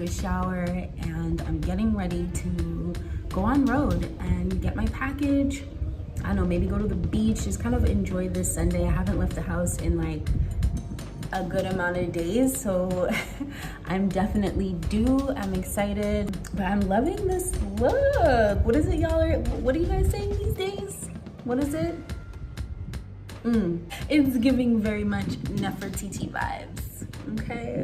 a shower, and I'm getting ready to go on road and get my package. I don't know, maybe go to the beach, just kind of enjoy this Sunday. I haven't left the house in like a good amount of days, so I'm definitely due. I'm excited, but I'm loving this look. What is it, y'all? What are you guys saying these days? What is it? It's giving very much Nefertiti vibes. Okay.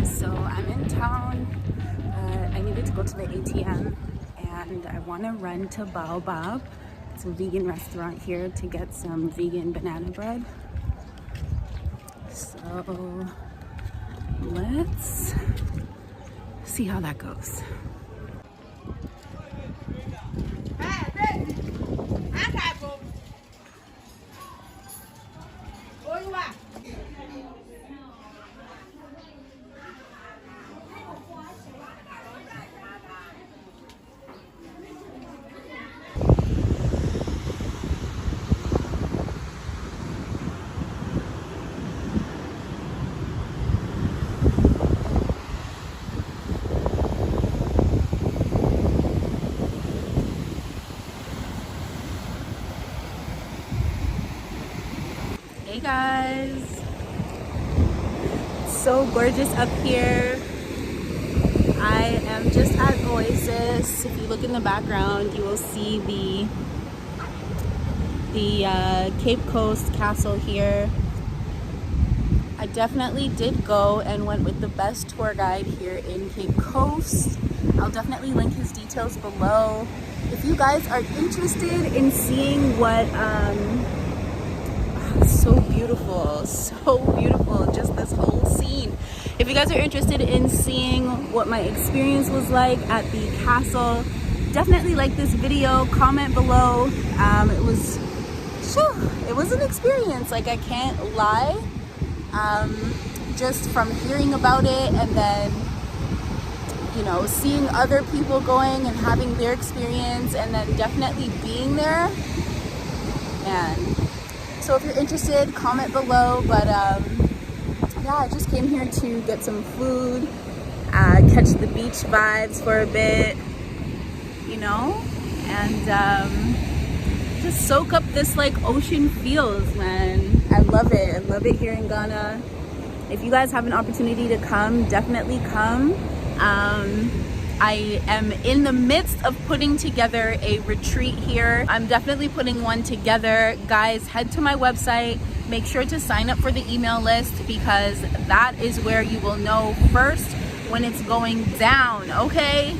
So I'm in town. I needed to go to the ATM, and I want to run to Baobab. It's a vegan restaurant here to get some vegan banana bread. So let's see how that goes. Hey guys, it's so gorgeous up here. I am just at Oasis. If you look in the background, you will see the Cape Coast castle here. I definitely did go and went with the best tour guide here in Cape Coast. I'll definitely link his details below. If you guys are interested in seeing what so beautiful, just this whole scene. If you guys are interested in seeing what my experience was like at the castle, definitely like this video, comment below. It was an experience, like I can't lie. Just from hearing about it and then, you know, seeing other people going and having their experience and then definitely being there. And so if you're interested, comment below. But yeah, I just came here to get some food, catch the beach vibes for a bit, you know, and just soak up this like ocean feels, man. I love it here in Ghana. If you guys have an opportunity to come, definitely come. I am in the midst of putting together a retreat here. I'm definitely putting one together. Guys, head to my website. Make sure to sign up for the email list, because that is where you will know first when it's going down, okay?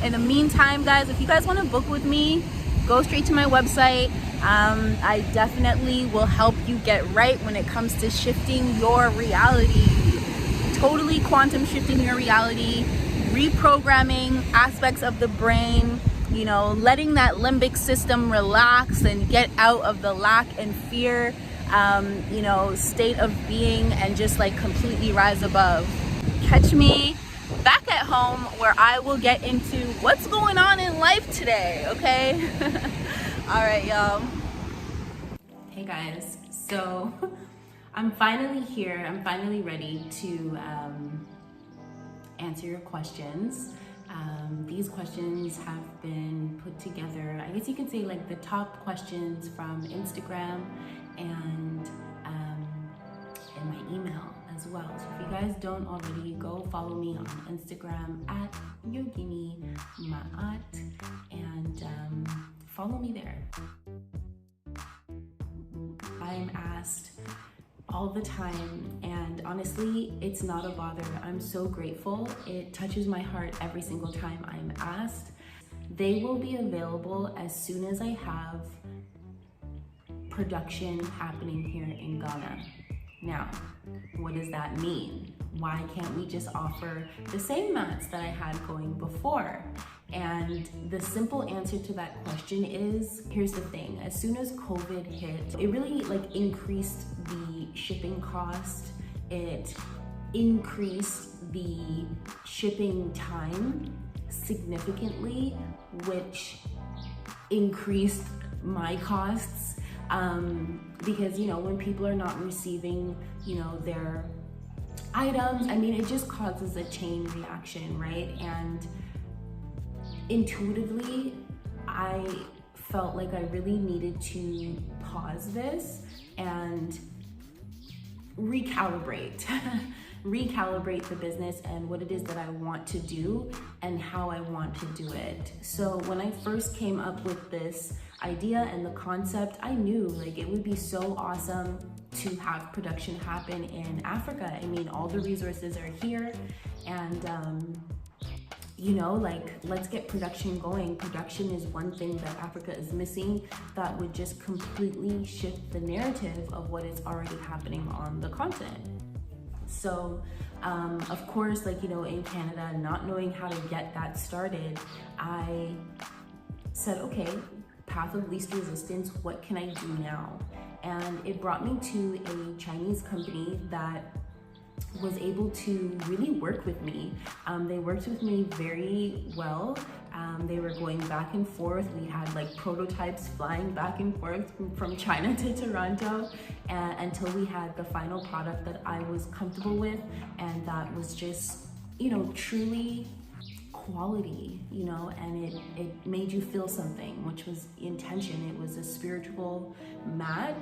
In the meantime, guys, if you guys want to book with me, go straight to my website. I definitely will help you get right when it comes to shifting your reality. Totally quantum shifting your reality, reprogramming aspects of the brain, you know, letting that limbic system relax and get out of the lack and fear, you know, state of being, and just like completely rise above. Catch me back at home where I will get into what's going on in life today, okay? All right, y'all. Hey guys, so I'm finally here. I'm finally ready to answer your questions. These questions have been put together, I guess you could say like the top questions from Instagram and my email as well. So if you guys don't already, go follow me on Instagram at Yogini Maat and follow me there. I'm asked all the time, and honestly, it's not a bother. I'm so grateful. It touches my heart every single time I'm asked. They will be available as soon as I have production happening here in Ghana. Now, what does that mean? Why can't we just offer the same mats that I had going before? And the simple answer to that question is, here's the thing, as soon as COVID hit, it really like increased the shipping cost, it increased the shipping time significantly, which increased my costs. Because, you know, when people are not receiving, you know, their items, I mean, it just causes a chain reaction, right? And intuitively, I felt like I really needed to pause this and recalibrate the business and what it is that I want to do and how I want to do it. So when I first came up with this idea and the concept, I knew like it would be so awesome to have production happen in Africa. I mean, all the resources are here, and you know, like, let's get production going. Production is one thing that Africa is missing that would just completely shift the narrative of what is already happening on the continent. So, of course, like, you know, in Canada, not knowing how to get that started, I said, okay, path of least resistance, what can I do now? And it brought me to a Chinese company that was able to really work with me. They worked with me very well. They were going back and forth. We had like prototypes flying back and forth from China to Toronto until we had the final product that I was comfortable with, and that was just, you know, truly quality, you know, and it made you feel something, which was intention. It was a spiritual mat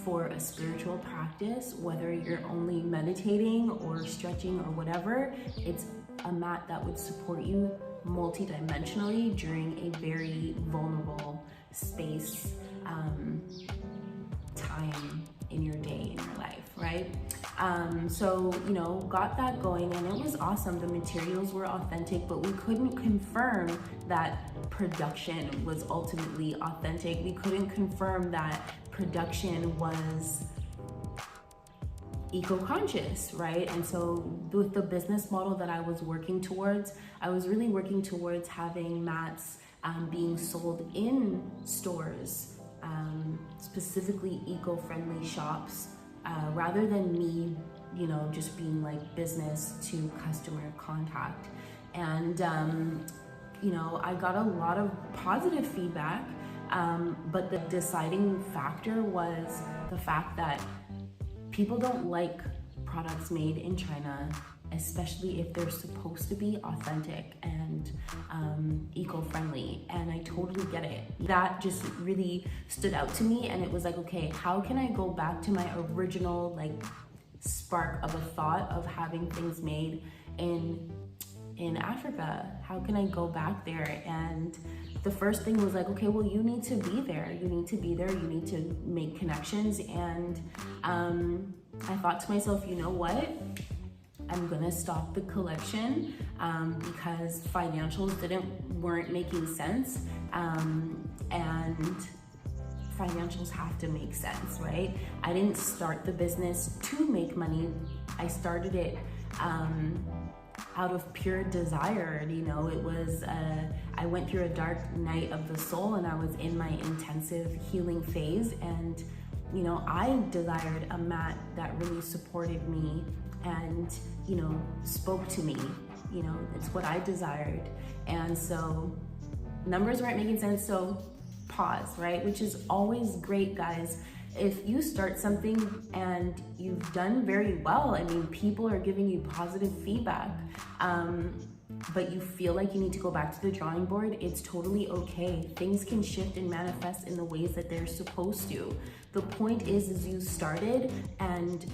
for a spiritual practice, whether you're only meditating or stretching or whatever. It's a mat that would support you multidimensionally during a very vulnerable space, time in your day, in your life, right? So, you know, got that going, and it was awesome. The materials were authentic, but we couldn't confirm that production was ultimately authentic. We couldn't confirm that production was eco-conscious, right? And so with the business model that I was working towards, I was really working towards having mats being sold in stores, specifically eco-friendly shops, rather than me, you know, just being like business to customer contact. And, you know, I got a lot of positive feedback, but the deciding factor was the fact that people don't like products made in China, especially if they're supposed to be authentic and eco-friendly, and I totally get it. That just really stood out to me, and it was like, okay, how can I go back to my original like spark of a thought of having things made in Africa? How can I go back there? And the first thing was like, okay, well, you need to be there. You need to be there. You need to make connections. And I thought to myself, you know what? I'm gonna stop the collection because financials weren't making sense, and financials have to make sense, right? I didn't start the business to make money. I started it out of pure desire. You know, it was I went through a dark night of the soul, and I was in my intensive healing phase, and you know, I desired a mat that really supported me and, you know, spoke to me. You know, it's what I desired. And so numbers weren't making sense, so pause, right? Which is always great, guys. if you start something and you've done very well, I mean, people are giving you positive feedback, but you feel like you need to go back to the drawing board, it's totally okay. Things can shift and manifest in the ways that they're supposed to. The point is you started, and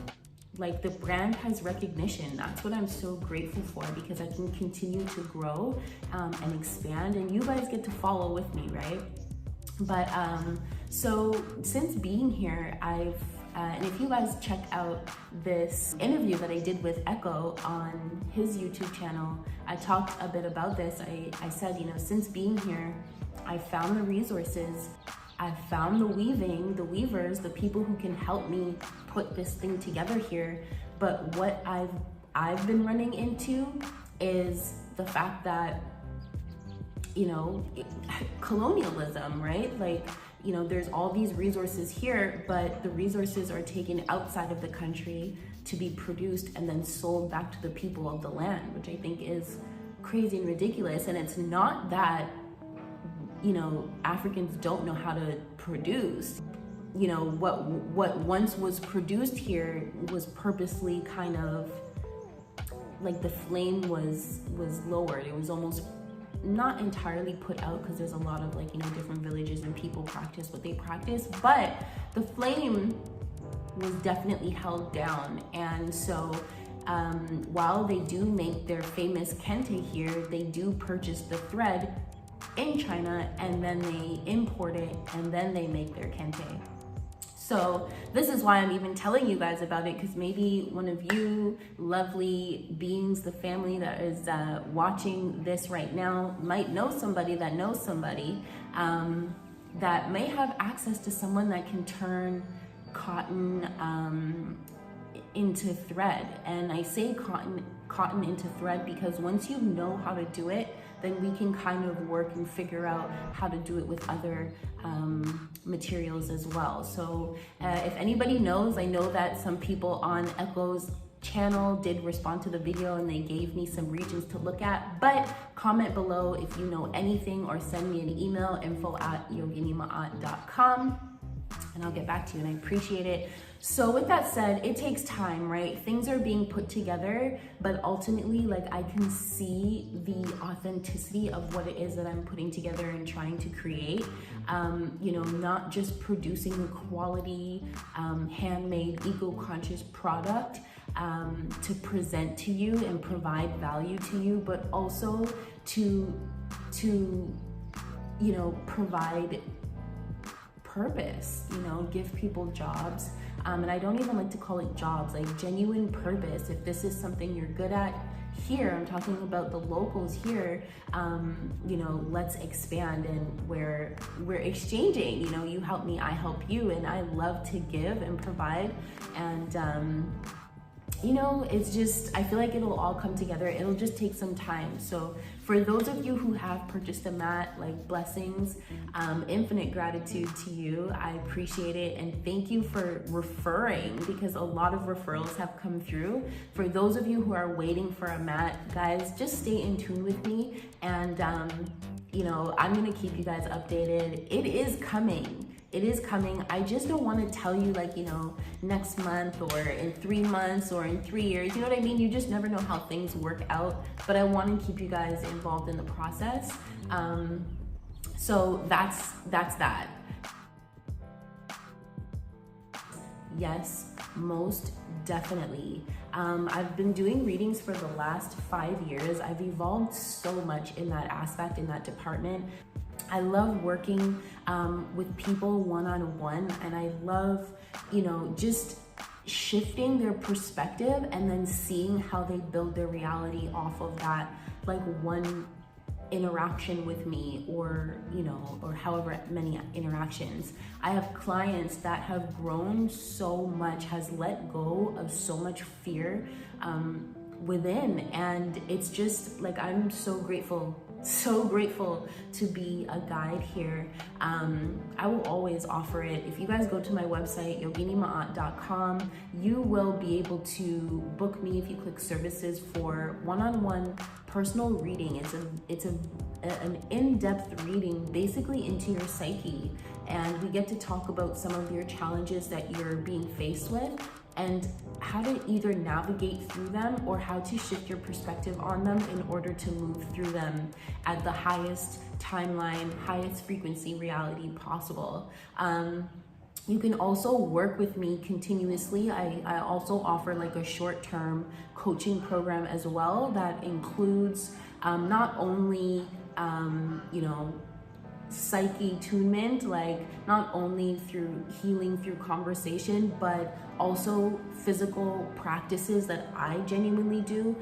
like the brand has recognition. That's what I'm so grateful for, because I can continue to grow and expand, and you guys get to follow with me, right? But so since being here, and if you guys check out this interview that I did with Echo on his YouTube channel, I talked a bit about this. I said, you know, since being here, I found the resources, I found the weaving, the weavers, the people who can help me put this thing together here. But what I've been running into is the fact that, you know, colonialism, right? Like, you know, there's all these resources here, but the resources are taken outside of the country to be produced and then sold back to the people of the land, which I think is crazy and ridiculous. And it's not that, you know, Africans don't know how to produce. You know, what once was produced here was purposely kind of like the flame was lowered. It was almost not entirely put out, because there's a lot of, like, you know, different villages and people practice what they practice, but the flame was definitely held down. And so while they do make their famous kente here, they do purchase the thread in China, and then they import it, and then they make their kente. So this is why I'm even telling you guys about it, because maybe one of you lovely beings, the family that is watching this right now, might know somebody that knows somebody that may have access to someone that can turn cotton into thread. And I say cotton into thread because once you know how to do it, then we can kind of work and figure out how to do it with other materials as well. So if anybody knows, I know that some people on Echo's channel did respond to the video and they gave me some regions to look at, but comment below if you know anything, or send me an email, info@yoginimaat.com, and I'll get back to you, and I appreciate it. So with that said, it takes time, right? Things are being put together, but ultimately, like, I can see the authenticity of what it is that I'm putting together and trying to create. You know, not just producing a quality, handmade, eco-conscious product to present to you and provide value to you, but also to you know, provide purpose, you know, give people jobs. And I don't even like to call it jobs, like genuine purpose. If this is something you're good at here, I'm talking about the locals here, you know, let's expand, and we're exchanging, you know, you help me, I help you, and I love to give and provide. And you know, it's just, I feel like it'll all come together. It'll just take some time. So for those of you who have purchased a mat, like, blessings, infinite gratitude to you. I appreciate it, and thank you for referring, because a lot of referrals have come through. For those of you who are waiting for a mat, guys, just stay in tune with me, and you know, I'm gonna keep you guys updated. It is coming. It is coming. I just don't want to tell you, like, you know, next month or in 3 months or in 3 years. You know what I mean? You just never know how things work out. But I want to keep you guys involved in the process. So that's that. Yes, most definitely. I've been doing readings for the last 5 years. I've evolved so much in that aspect, in that department. I love working with people one-on-one, and I love, you know, just shifting their perspective and then seeing how they build their reality off of that, like, one interaction with me, or, you know, or however many interactions. I have clients that have grown so much, has let go of so much fear within, and it's just like, I'm so grateful to be a guide here. I will always offer it. If you guys go to my website, yoginimaat.com, you will be able to book me if you click services for one-on-one personal reading. It's an in-depth reading basically into your psyche, and we get to talk about some of your challenges that you're being faced with and how to either navigate through them or how to shift your perspective on them in order to move through them at the highest timeline, highest frequency reality possible. You can also work with me continuously. I also offer like a short-term coaching program as well that includes not only, psyche attunement, like not only through healing through conversation, but also physical practices that I genuinely do,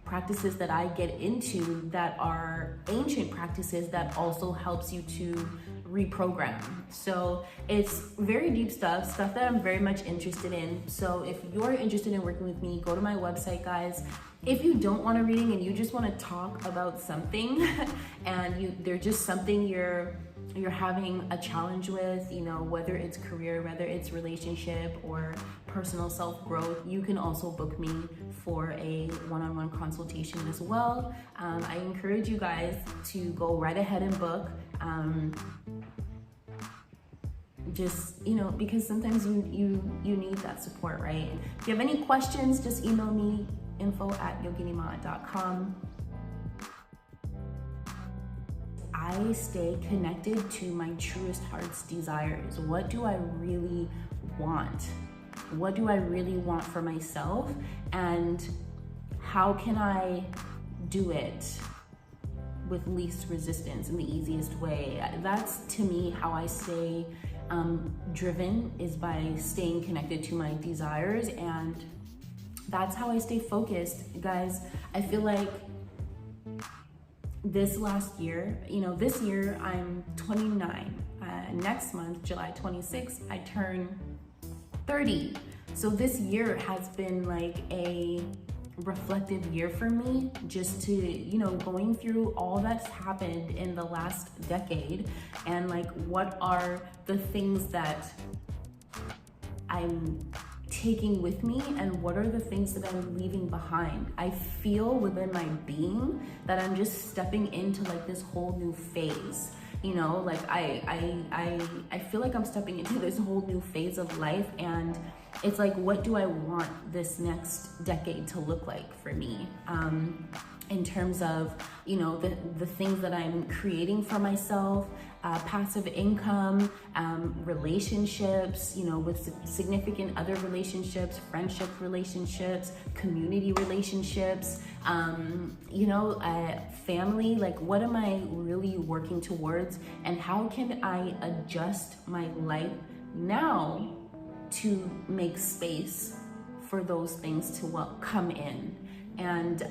practices that I get into that are ancient practices that also helps you to reprogram. So it's very deep stuff that I'm very much interested in. So if you're interested in working with me, go to my website, guys. If you don't want a reading and you just want to talk about something and there's just something you're having a challenge with, whether it's career, whether it's relationship or personal self-growth, you can also book me for a one-on-one consultation as well. I encourage you guys to go right ahead and book. Just, because sometimes you need that support, right? If you have any questions, just email me, info@yoginima.com. I stay connected to my truest heart's desires. What do I really want? What do I really want for myself? And how can I do it with least resistance in the easiest way? That's, to me, how I stay driven, is by staying connected to my desires, and that's how I stay focused. Guys, I feel like this last year, this year I'm 29. Next month, July 26th, I turn 30. So this year has been like a reflective year for me, just to, going through all that's happened in the last decade, and like what are the things that I'm taking with me and what are the things that I'm leaving behind. I feel within my being that I'm just stepping into like this whole new phase. Like I feel like I'm stepping into this whole new phase of life, and it's like, what do I want this next decade to look like for me? In terms of, the things that I'm creating for myself, passive income, relationships, with significant other relationships, friendship relationships, community relationships, family. Like, what am I really working towards, and how can I adjust my life now to make space for those things to come in? And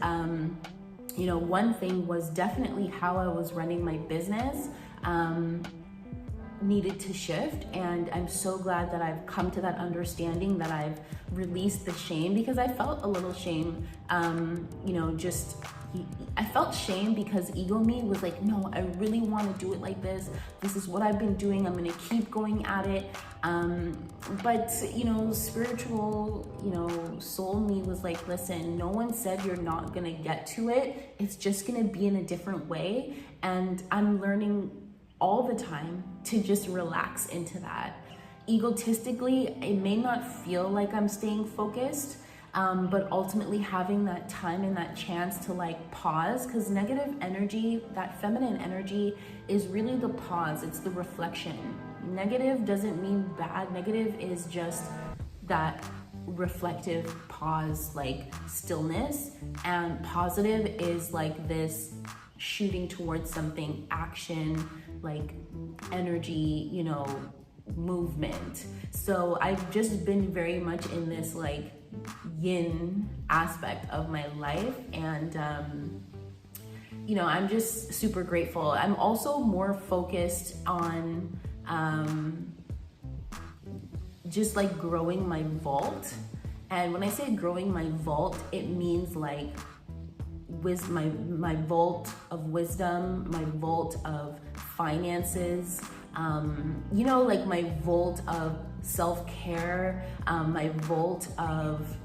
one thing was definitely how I was running my business needed to shift, and I'm so glad that I've come to that understanding, that I've released the shame, because I felt a little shame, I felt shame because ego me was like, no, I really want to do it like this. This is what I've been doing. I'm going to keep going at it. But, spiritual, soul me was like, listen, no one said you're not going to get to it. It's just going to be in a different way. And I'm learning all the time to just relax into that. Egotistically, it may not feel like I'm staying focused, but ultimately having that time and that chance to like pause, because negative energy, that feminine energy, is really the pause. It's the reflection. Negative doesn't mean bad. Negative is just that reflective pause, like stillness, and positive is like this shooting towards something, action, like energy, movement. So I've just been very much in this like yin aspect of my life, and I'm just super grateful. I'm also more focused on just like growing my vault. And when I say growing my vault, it means like my vault of wisdom, my vault of finances, like my vault of self-care, my vault of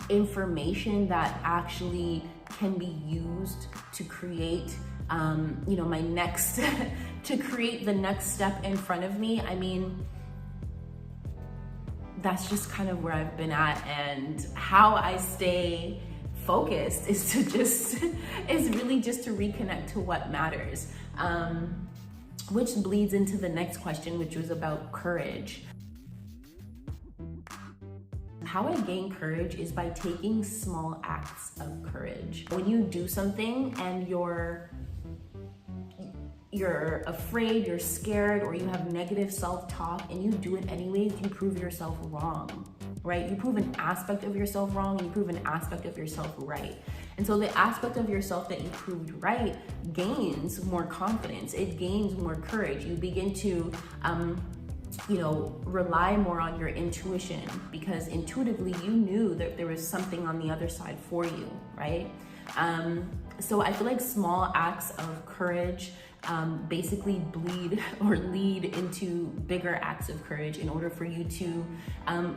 information that actually can be used to create you know, my next, to create the next step in front of me. I mean, that's just kind of where I've been at, and how I stay focused is really just to reconnect to what matters. Which bleeds into the next question, which was about courage. How I gain courage is by taking small acts of courage. When you do something and you're afraid, you're scared, or you have negative self-talk and you do it anyways, you prove yourself wrong, right? You prove an aspect of yourself wrong and you prove an aspect of yourself right. And so the aspect of yourself that you proved right gains more confidence. It gains more courage. You begin to, you know, rely more on your intuition, because intuitively you knew that there was something on the other side for you, right? So I feel like small acts of courage basically bleed or lead into bigger acts of courage in order for you to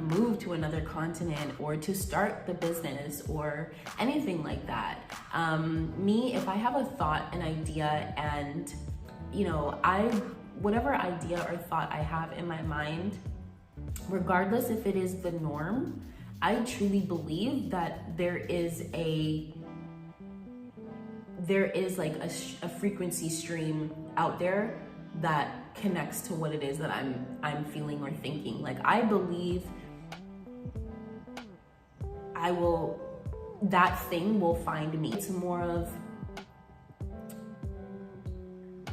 move to another continent, or to start the business, or anything like that. Me, if I have a thought, an idea, and you know, whatever idea or thought I have in my mind, regardless if it is the norm, I truly believe that there is like a frequency stream out there that connects to what it is that I'm feeling or thinking. Like, I believe that thing will find me. It's more of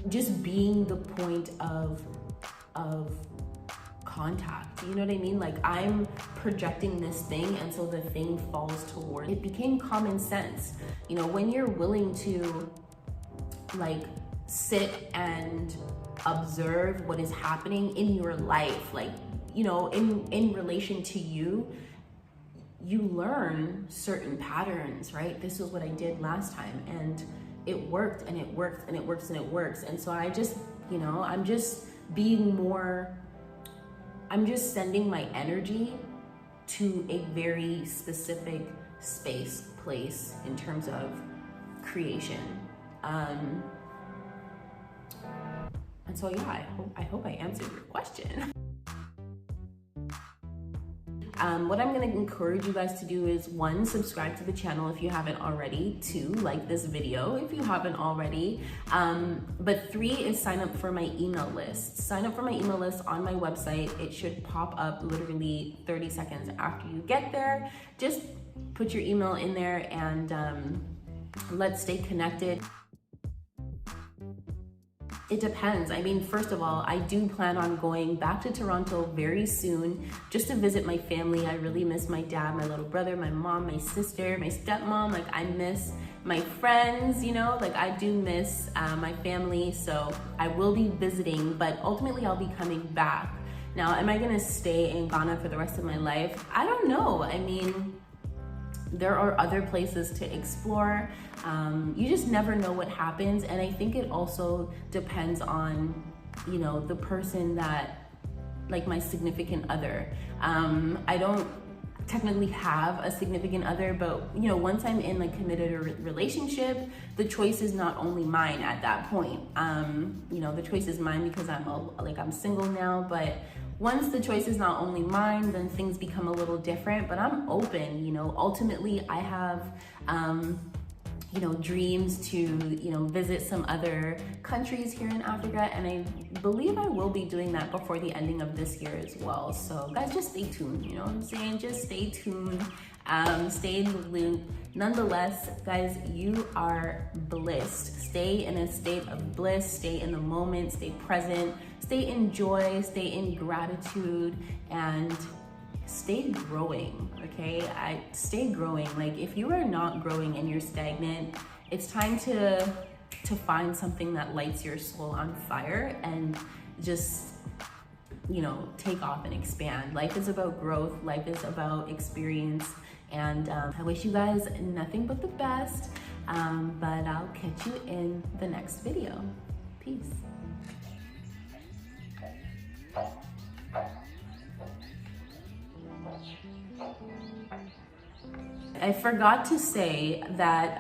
just being the point of contact, you know what I mean? Like, I'm projecting this thing, and so the thing falls toward it. Became common sense, you know, when you're willing to like sit and observe what is happening in your life, like, you know, in relation to you. You learn certain patterns, right? This is what I did last time, and it worked, and it works, and it works, and it works. And so I just, you know, I'm just sending my energy to a very specific space, place in terms of creation. And so yeah, I hope I answered your question. What I'm gonna encourage you guys to do is, 1, subscribe to the channel if you haven't already. 2, like this video if you haven't already. But 3 is sign up for my email list. Sign up for my email list on my website. It should pop up literally 30 seconds after you get there. Just put your email in there, and let's stay connected. It depends. I mean, first of all, I do plan on going back to Toronto very soon just to visit my family. I really miss my dad, my little brother, my mom, my sister, my stepmom. Like, I miss my friends, you know, like I do miss my family. So I will be visiting, but ultimately I'll be coming back. Now, am I gonna stay in Ghana for the rest of my life? I don't know. I mean, there are other places to explore. You just never know what happens. And I think it also depends on, you know, the person that, like my significant other. I don't technically have a significant other, but you know, once I'm in like committed a relationship, the choice is not only mine at that point. You know, the choice is mine because I'm single now, but once the choice is not only mine, then things become a little different. But I'm open, you know. Ultimately, I have, you know, dreams to, you know, visit some other countries here in Africa, and I believe I will be doing that before the ending of this year as well. So guys, just stay tuned, you know what I'm saying? Just stay tuned, stay in the loop. Nonetheless, guys, you are blessed. Stay in a state of bliss, stay in the moment, stay present, stay in joy, stay in gratitude, and stay growing, okay? Stay growing. Like, if you are not growing and you're stagnant, it's time to find something that lights your soul on fire and just, you know, take off and expand. Life is about growth. Life is about experience. And I wish you guys nothing but the best. But I'll catch you in the next video. Peace. I forgot to say that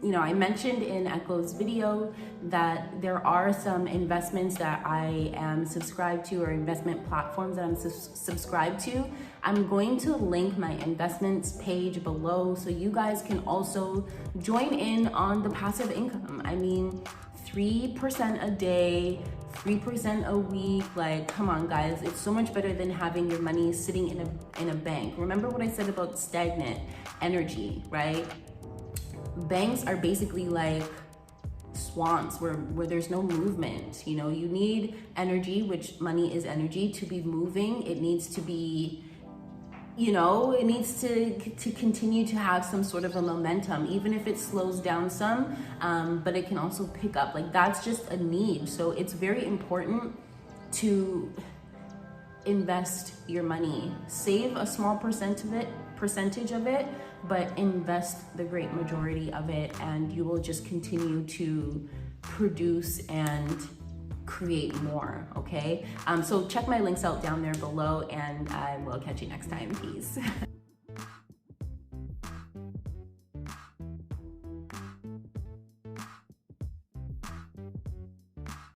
you know, I mentioned in Echo's video that there are some investments that I am subscribed to, or investment platforms that I'm subscribed to. I'm going to link my investments page below so you guys can also join in on the passive income. I mean, 3% a day, 3% a week, like, come on guys, it's so much better than having your money sitting in a bank. Remember what I said about stagnant energy, right? Banks are basically like swamps where there's no movement. You know, you need energy, which money is energy, to be moving. It needs to be, you know, it needs to continue to have some sort of a momentum, even if it slows down some, but it can also pick up. Like, that's just a need. So it's very important to invest your money. Save a small percentage of it, but invest the great majority of it, and you will just continue to produce and create more, okay? So check my links out down there below, and I will catch you next time. Peace.